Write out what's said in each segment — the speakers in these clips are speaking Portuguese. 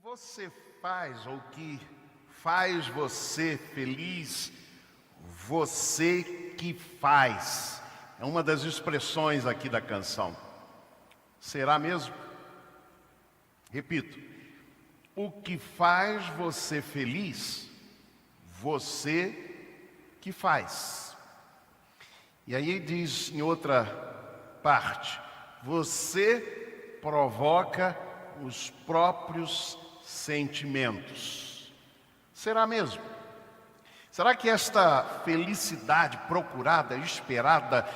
você faz ou que faz você feliz, você que faz. É uma das expressões aqui da canção. Será mesmo? Repito. O que faz você feliz, você que faz. E aí diz em outra parte, você provoca os próprios sentimentos. Será mesmo? Será que esta felicidade procurada, esperada,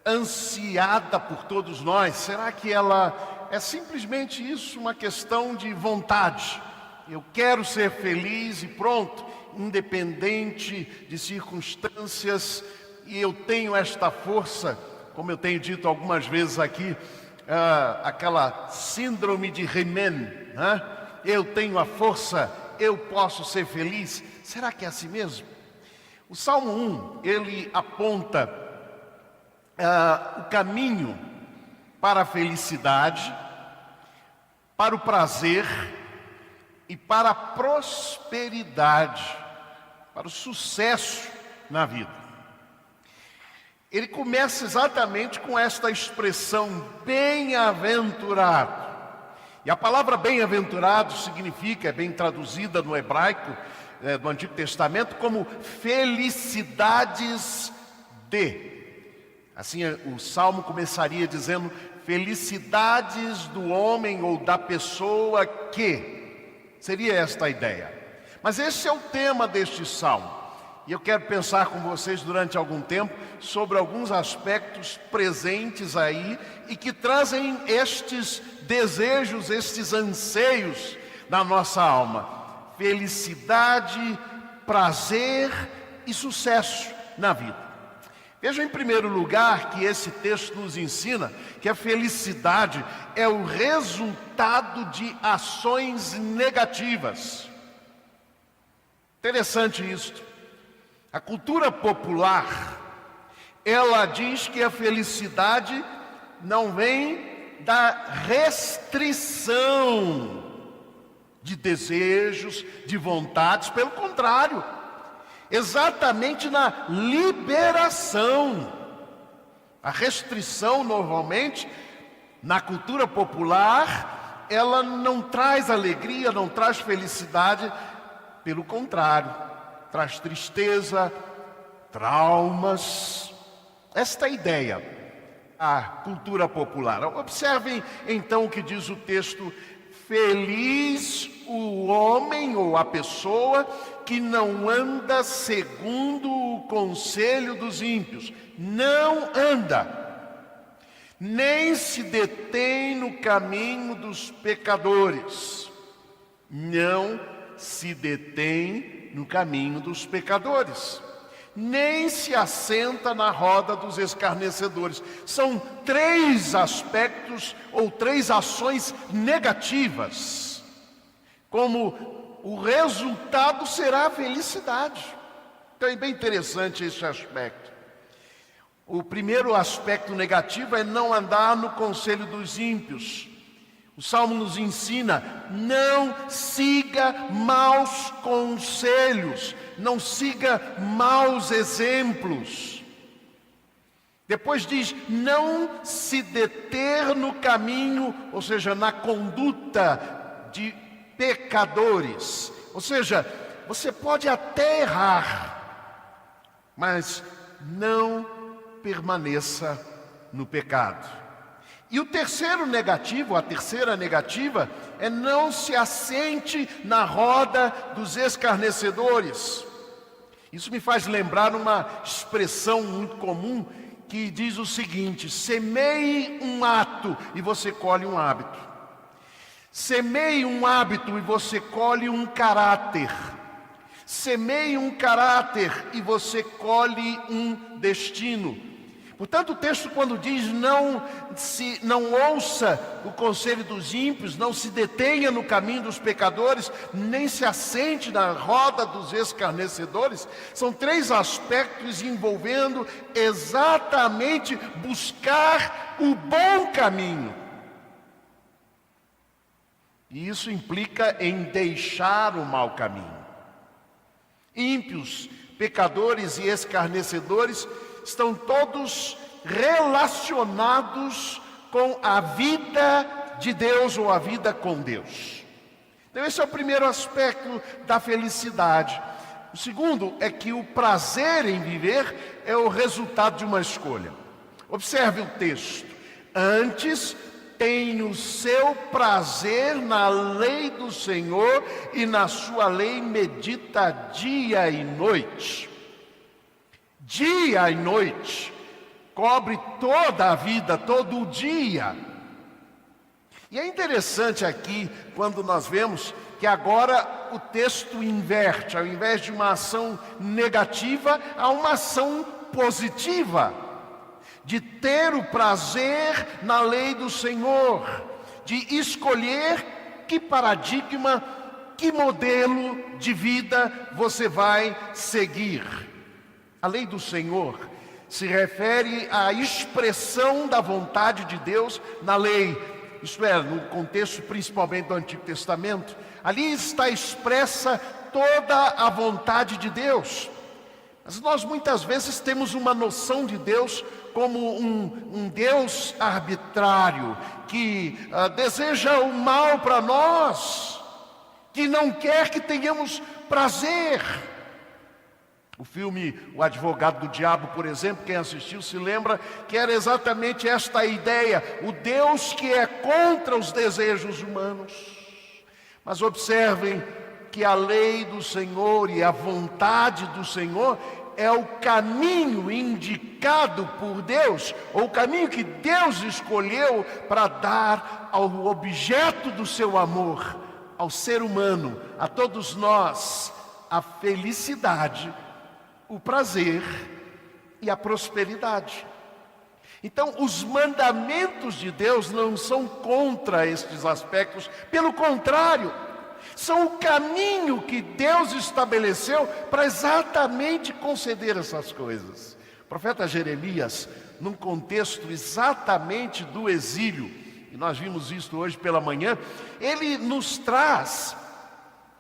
ansiada por todos nós, será que ela é simplesmente isso, uma questão de vontade? Eu quero ser feliz e pronto, independente de circunstâncias, e eu tenho esta força, como eu tenho dito algumas vezes aqui, aquela síndrome de Riemann, né? Eu tenho a força, eu posso ser feliz. Será que é assim mesmo? O Salmo 1, ele aponta o caminho para a felicidade, para o prazer e para a prosperidade, para o sucesso na vida. Ele começa exatamente com esta expressão, bem-aventurado. E a palavra bem-aventurado significa, é bem traduzida no hebraico do Antigo Testamento, como felicidades de. Assim, o Salmo começaria dizendo, felicidades do homem ou da pessoa que. Seria esta a ideia. Mas esse é o tema deste Salmo. E eu quero pensar com vocês durante algum tempo sobre alguns aspectos presentes aí e que trazem estes desejos, estes anseios na nossa alma. Felicidade, prazer e sucesso na vida. Veja em primeiro lugar que esse texto nos ensina que a felicidade é o resultado de ações negativas. Interessante isto. A cultura popular, ela diz que a felicidade não vem da restrição de desejos, de vontades, pelo contrário, exatamente na liberação. A restrição, normalmente, na cultura popular, ela não traz alegria, não traz felicidade, pelo contrário. Traz tristeza, traumas. Esta é a ideia, a cultura popular. Observem então o que diz o texto: feliz o homem ou a pessoa que não anda segundo o conselho dos ímpios. Não anda, nem se detém no caminho dos pecadores. Não se detém no caminho dos pecadores, nem se assenta na roda dos escarnecedores. São três aspectos ou três ações negativas, como o resultado será a felicidade. Então é bem interessante esse aspecto. O primeiro aspecto negativo é não andar no conselho dos ímpios. O Salmo nos ensina, não siga maus conselhos, não siga maus exemplos. Depois diz, não se deter no caminho, ou seja, na conduta de pecadores. Ou seja, você pode até errar, mas não permaneça no pecado. E o terceiro negativo, a terceira negativa, é não se assente na roda dos escarnecedores. Isso me faz lembrar uma expressão muito comum que diz o seguinte: semeie um ato e você colhe um hábito. Semeie um hábito e você colhe um caráter. Semeie um caráter e você colhe um destino. Portanto, o texto quando diz não ouça o conselho dos ímpios, não se detenha no caminho dos pecadores, nem se assente na roda dos escarnecedores, são três aspectos envolvendo exatamente buscar o bom caminho. E isso implica em deixar o mau caminho. Ímpios, pecadores e escarnecedores estão todos relacionados com a vida de Deus ou a vida com Deus. Então esse é o primeiro aspecto da felicidade. O segundo é que o prazer em viver é o resultado de uma escolha. Observe o texto. Antes tem o seu prazer na lei do Senhor e na sua lei medita dia e noite. Dia e noite. Cobre toda a vida, todo o dia. E é interessante aqui, quando nós vemos que agora o texto inverte. Ao invés de uma ação negativa, há uma ação positiva. De ter o prazer na lei do Senhor. De escolher que paradigma, que modelo de vida você vai seguir. A lei do Senhor se refere à expressão da vontade de Deus na lei, isto é, no contexto principalmente do Antigo Testamento. Ali está expressa toda a vontade de Deus. Mas nós muitas vezes temos uma noção de Deus como um Deus arbitrário, que deseja o mal para nós, que não quer que tenhamos prazer. O filme O Advogado do Diabo, por exemplo, quem assistiu se lembra que era exatamente esta a ideia, o Deus que é contra os desejos humanos. Mas observem que a lei do Senhor e a vontade do Senhor é o caminho indicado por Deus, ou o caminho que Deus escolheu para dar ao objeto do seu amor, ao ser humano, a todos nós, a felicidade, o prazer e a prosperidade. Então, os mandamentos de Deus não são contra estes aspectos, pelo contrário, são o caminho que Deus estabeleceu para exatamente conceder essas coisas. O profeta Jeremias, num contexto exatamente do exílio, e nós vimos isso hoje pela manhã, ele nos traz,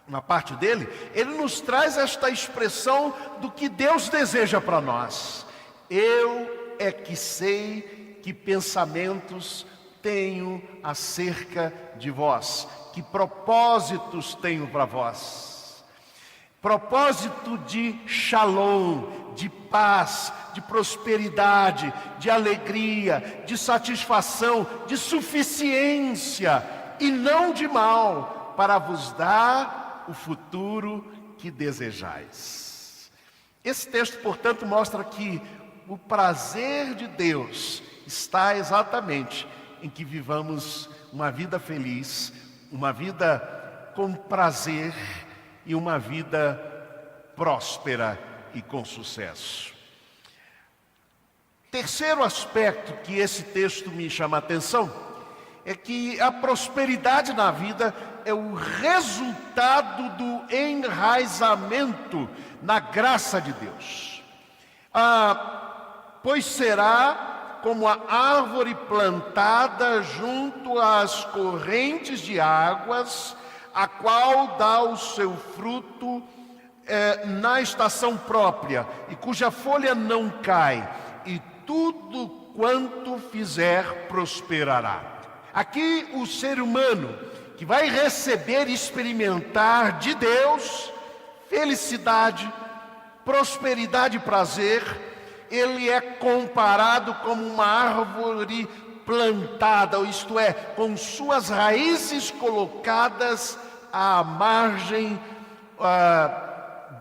uma parte dele, ele nos traz esta expressão do que Deus deseja para nós. Eu é que sei que pensamentos tenho acerca de vós, que propósitos tenho para vós. Propósito de shalom, de paz, de prosperidade, de alegria, de satisfação, de suficiência e não de mal, para vos dar o futuro que desejais. Esse texto, portanto, mostra que o prazer de Deus está exatamente em que vivamos uma vida feliz, uma vida com prazer e uma vida próspera e com sucesso. Terceiro aspecto que esse texto me chama a atenção é que a prosperidade na vida é o resultado do enraizamento na graça de Deus. Pois será como a árvore plantada junto às correntes de águas, a qual dá o seu fruto na estação própria, e cuja folha não cai, e tudo quanto fizer prosperará. Aqui o ser humano que vai receber e experimentar de Deus felicidade, prosperidade e prazer, ele é comparado como uma árvore plantada, isto é, com suas raízes colocadas à margem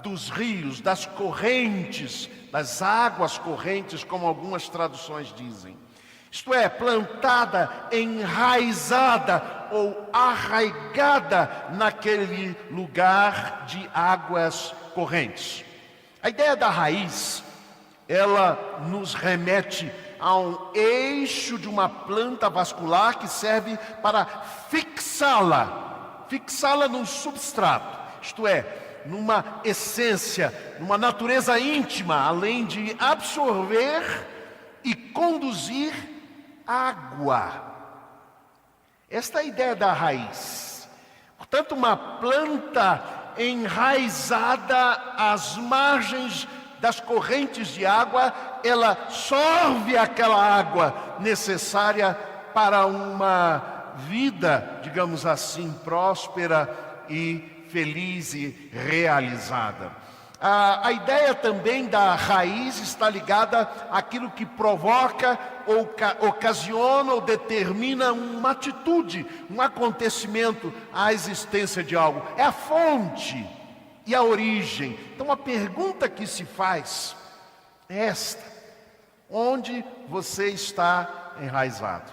dos rios, das correntes, das águas correntes, como algumas traduções dizem. Isto é, plantada, enraizada ou arraigada naquele lugar de águas correntes. A ideia da raiz, ela nos remete a um eixo de uma planta vascular que serve para fixá-la num substrato, isto é, numa essência, numa natureza íntima, além de absorver e conduzir água. Esta é a ideia da raiz. Portanto, uma planta enraizada às margens das correntes de água, ela sorve aquela água necessária para uma vida, digamos assim, próspera e feliz e realizada. A ideia também da raiz está ligada àquilo que provoca, ou ocasiona ou determina uma atitude, um acontecimento, a existência de algo. É a fonte e a origem. Então a pergunta que se faz é esta: onde você está enraizado?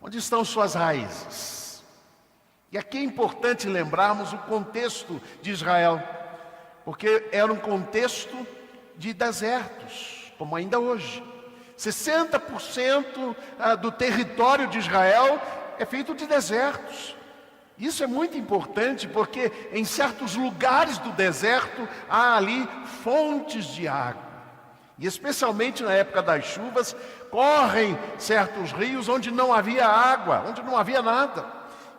Onde estão suas raízes? E aqui é importante lembrarmos o contexto de Israel, porque era um contexto de desertos, como ainda hoje. 60% do território de Israel é feito de desertos. Isso é muito importante, porque em certos lugares do deserto há ali fontes de água. E especialmente na época das chuvas, correm certos rios onde não havia água, onde não havia nada.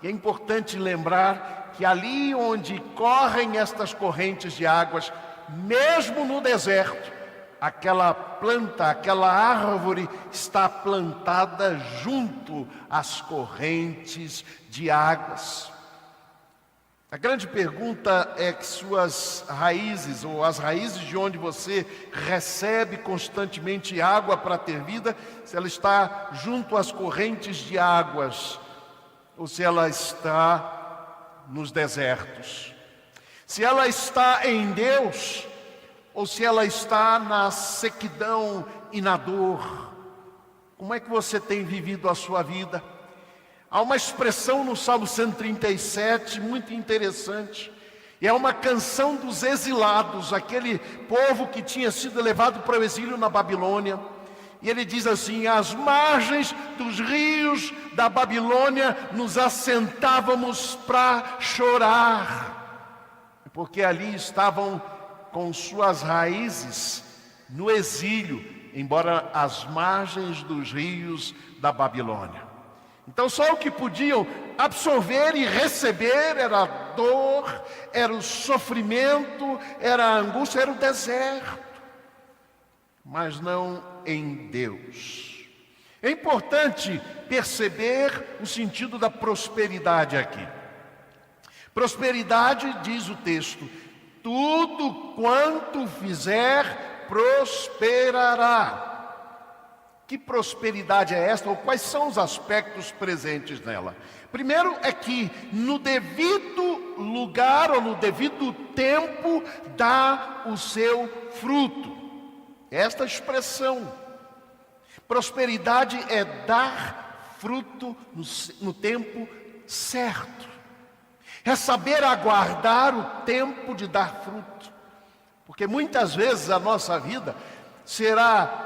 E é importante lembrar que ali onde correm estas correntes de águas, mesmo no deserto, aquela planta, aquela árvore está plantada junto às correntes de águas. A grande pergunta é que suas raízes, ou as raízes de onde você recebe constantemente água para ter vida, se ela está junto às correntes de águas, ou se ela está nos desertos. Se ela está em Deus, ou se ela está na sequidão e na dor. Como é que você tem vivido a sua vida? Há uma expressão no Salmo 137 muito interessante. E é uma canção dos exilados, aquele povo que tinha sido levado para o exílio na Babilônia. E ele diz assim: às margens dos rios da Babilônia nos assentávamos para chorar, porque ali estavam com suas raízes no exílio, embora às margens dos rios da Babilônia. Então só o que podiam absorver e receber era a dor, era o sofrimento, era a angústia, era o deserto, mas não em Deus. É importante perceber o sentido da prosperidade aqui. Prosperidade, diz o texto, tudo quanto fizer prosperará. Que prosperidade é esta, ou quais são os aspectos presentes nela? Primeiro é que no devido lugar ou no devido tempo dá o seu fruto. Esta expressão, prosperidade é dar fruto no tempo certo. É saber aguardar o tempo de dar fruto. Porque muitas vezes a nossa vida será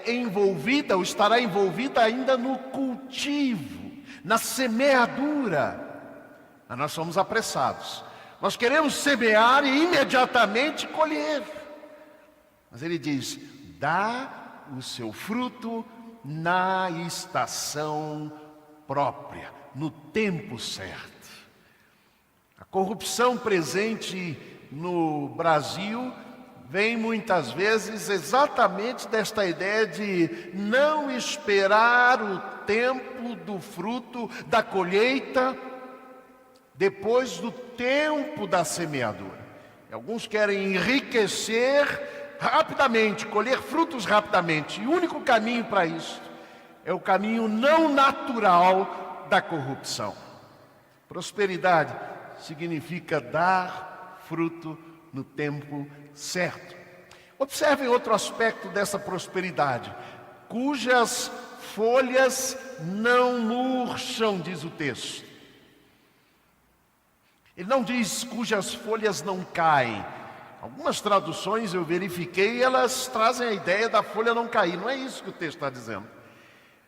envolvida, ou estará envolvida ainda no cultivo, na semeadura. Mas nós somos apressados. Nós queremos semear e imediatamente colher. Mas ele diz: dá o seu fruto na estação própria, no tempo certo. A corrupção presente no Brasil vem muitas vezes exatamente desta ideia de não esperar o tempo do fruto da colheita depois do tempo da semeadura. Alguns querem enriquecer rapidamente, colher frutos rapidamente, e o único caminho para isso é o caminho não natural da corrupção. Prosperidade significa dar fruto no tempo certo. Observem outro aspecto dessa prosperidade: cujas folhas não murcham, diz o texto. Ele não diz cujas folhas não caem. Algumas traduções eu verifiquei e elas trazem a ideia da folha não cair. Não é isso que o texto está dizendo.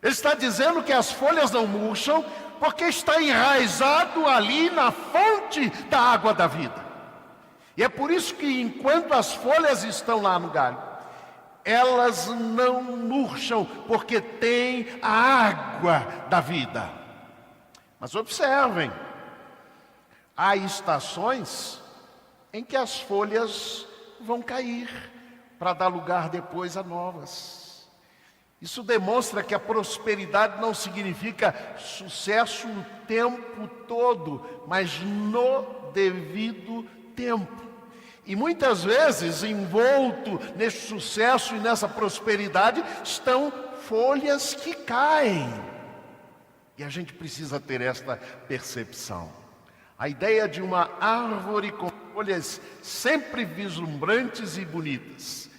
Ele está dizendo que as folhas não murcham porque está enraizado ali na fonte da água da vida. E é por isso que enquanto as folhas estão lá no galho, elas não murcham, porque tem a água da vida. Mas observem, Há estações em que as folhas vão cair para dar lugar depois a novas. Isso demonstra que a prosperidade não significa sucesso o tempo todo, mas no devido tempo. E muitas vezes, envolto nesse sucesso e nessa prosperidade, estão folhas que caem. E a gente precisa ter esta percepção. A ideia de uma árvore com folhas sempre vislumbrantes e bonitas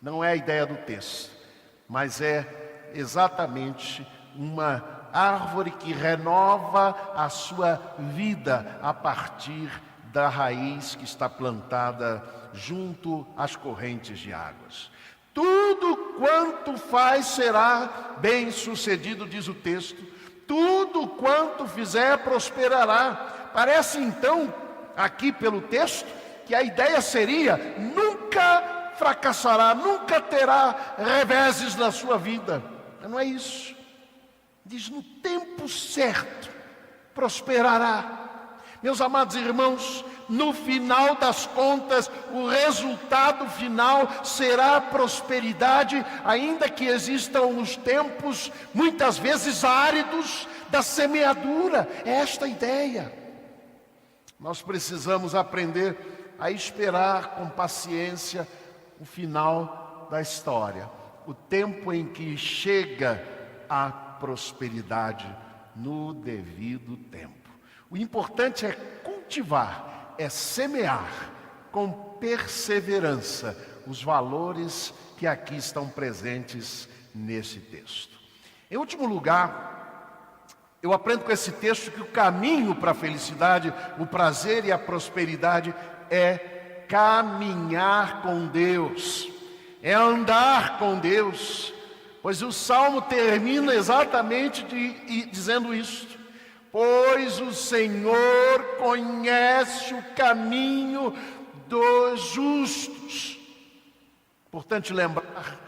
não é a ideia do texto, mas é exatamente uma árvore que renova a sua vida a partir da raiz que está plantada junto às correntes de águas. Tudo quanto faz será bem sucedido, diz o texto. Tudo quanto fizer prosperará. Parece então, aqui pelo texto, que a ideia seria: nunca fracassará, nunca terá reveses na sua vida. Mas não é isso. Diz: no tempo certo prosperará. Meus amados irmãos, no final das contas, o resultado final será prosperidade, ainda que existam os tempos, muitas vezes áridos, da semeadura. É esta a ideia. Nós precisamos aprender a esperar com paciência o final da história, o tempo em que chega a prosperidade no devido tempo. O importante é cultivar, é semear com perseverança os valores que aqui estão presentes nesse texto. Em último lugar, eu aprendo com esse texto que o caminho para a felicidade, o prazer e a prosperidade é caminhar com Deus, é andar com Deus, pois o Salmo termina exatamente dizendo isto. Pois o Senhor conhece o caminho dos justos. Importante lembrar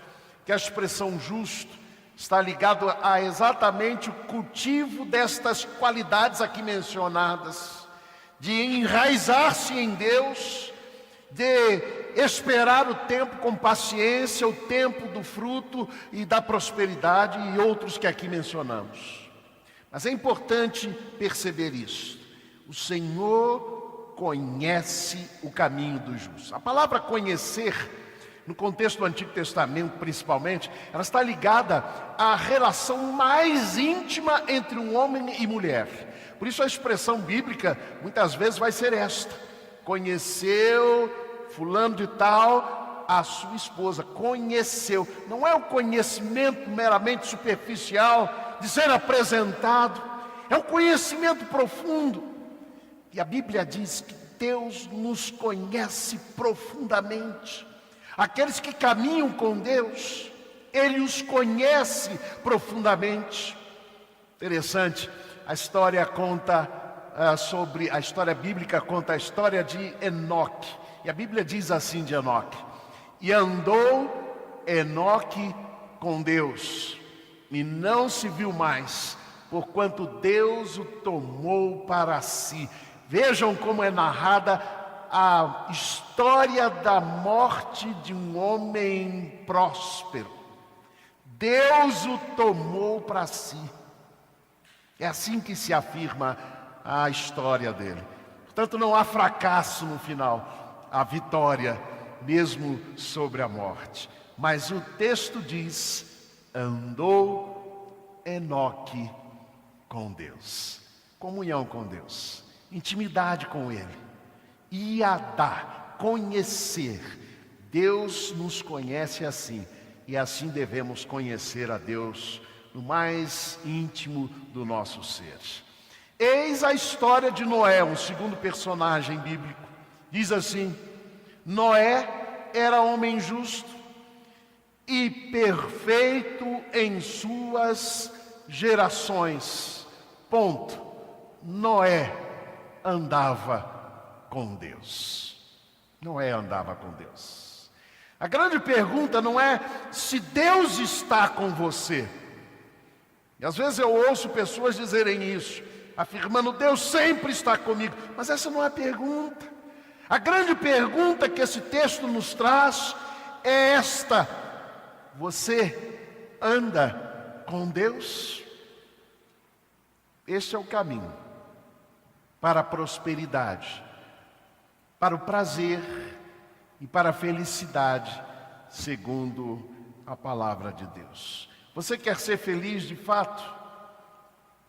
que a expressão justo está ligado a exatamente o cultivo destas qualidades aqui mencionadas, de enraizar-se em Deus, de esperar o tempo com paciência, o tempo do fruto e da prosperidade e outros que aqui mencionamos. Mas é importante perceber isso. O Senhor conhece o caminho dos justos. A palavra conhecer, no contexto do Antigo Testamento principalmente, ela está ligada à relação mais íntima entre um homem e mulher. Por isso a expressão bíblica muitas vezes vai ser esta: conheceu fulano de tal a sua esposa. Conheceu. Não é o conhecimento meramente superficial de ser apresentado, é um conhecimento profundo. E a Bíblia diz que Deus nos conhece profundamente. Aqueles que caminham com Deus, Ele os conhece profundamente. Interessante, a história bíblica conta a história de Enoque. E a Bíblia diz assim de Enoque: e andou Enoque com Deus, e não se viu mais, porquanto Deus o tomou para si. Vejam como é narrada a história da morte de um homem próspero. Deus o tomou para si. É assim que se afirma a história dele. Portanto, não há fracasso no final, há vitória, mesmo sobre a morte. Mas o texto diz: andou Enoque com Deus. Comunhão com Deus, intimidade com Ele, iadá, conhecer. Deus nos conhece assim, e assim devemos conhecer a Deus no mais íntimo do nosso ser. Eis a história de Noé, um segundo personagem bíblico. Diz assim: Noé era homem justo e perfeito em suas gerações. Ponto. Noé andava com Deus. Noé andava com Deus. A grande pergunta não é se Deus está com você. E às vezes eu ouço pessoas dizerem isso: afirmando: Deus sempre está comigo. Mas essa não é a pergunta. A grande pergunta que esse texto nos traz é esta: você anda com Deus? Este é o caminho para a prosperidade, para o prazer e para a felicidade, segundo a palavra de Deus. Você quer ser feliz de fato?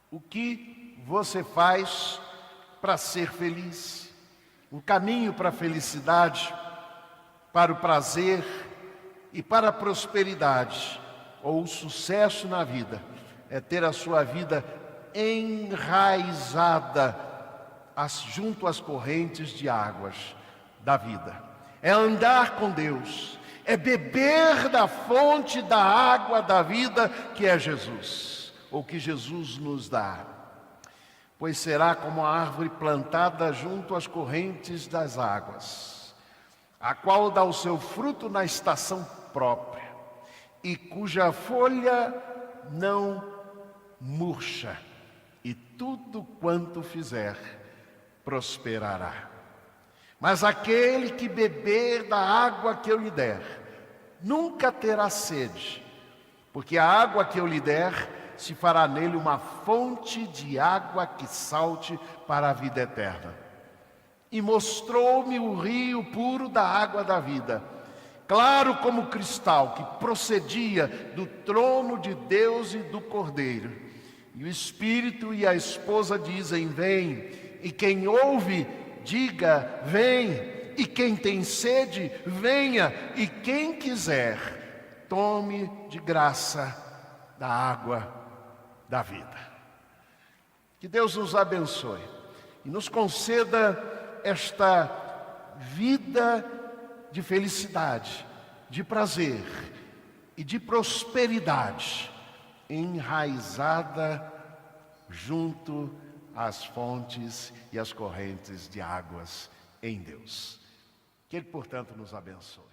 O que você faz para ser feliz? O caminho para a felicidade, para o prazer e para a prosperidade, ou o sucesso na vida, é ter a sua vida enraizada junto às correntes de águas da vida. É andar com Deus, é beber da fonte da água da vida que é Jesus, ou que Jesus nos dá. Pois será como a árvore plantada junto às correntes das águas, a qual dá o seu fruto na estação própria, e cuja folha não murcha, e tudo quanto fizer prosperará. Mas aquele que beber da água que eu lhe der, nunca terá sede, porque a água que eu lhe der se fará nele uma fonte de água que salte para a vida eterna. E mostrou-me o rio puro da água da vida, claro como cristal, que procedia do trono de Deus e do Cordeiro. E o Espírito e a esposa dizem: vem. E quem ouve, diga: vem. E quem tem sede, venha. E quem quiser, tome de graça da água da vida. Que Deus nos abençoe e nos conceda esta vida de felicidade, de prazer e de prosperidade, enraizada junto às fontes e às correntes de águas em Deus. Que Ele, portanto, nos abençoe.